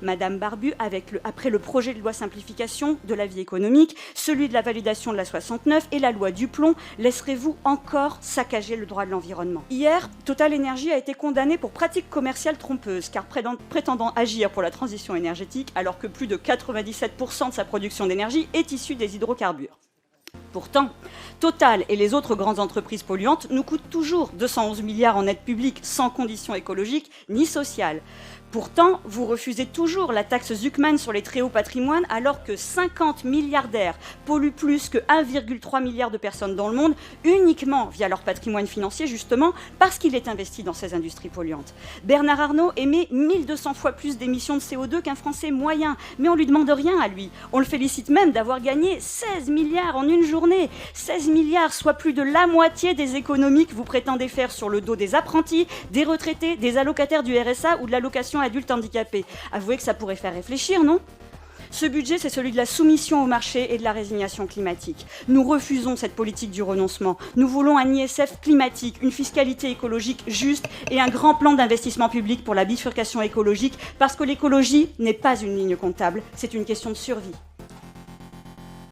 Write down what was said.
Madame Barbu, après le projet de loi simplification de la vie économique, celui de la validation de la 69 et la loi Duplon, laisserez-vous encore saccager le droit de l'environnement? Hier, Total Énergie a été condamné pour pratique commerciale trompeuse, car prétendant agir pour la transition énergétique, alors que plus de 97% de sa production d'énergie est issue des hydrocarbures. Pourtant, Total et les autres grandes entreprises polluantes nous coûtent toujours 211 milliards en aide publique sans conditions écologiques ni sociales. Pourtant, vous refusez toujours la taxe Zuckman sur les très hauts patrimoines alors que 50 milliardaires polluent plus que 1,3 milliard de personnes dans le monde uniquement via leur patrimoine financier, justement parce qu'il est investi dans ces industries polluantes. Bernard Arnault émet 1200 fois plus d'émissions de CO2 qu'un Français moyen, mais on ne lui demande rien à lui. On le félicite même d'avoir gagné 16 milliards en une journée. 16 milliards, soit plus de la moitié des économies que vous prétendez faire sur le dos des apprentis, des retraités, des allocataires du RSA ou de l'allocation adulte handicapé. Avouez que ça pourrait faire réfléchir, non ? Ce budget, c'est celui de la soumission au marché et de la résignation climatique. Nous refusons cette politique du renoncement. Nous voulons un ISF climatique, une fiscalité écologique juste et un grand plan d'investissement public pour la bifurcation écologique, parce que l'écologie n'est pas une ligne comptable, c'est une question de survie.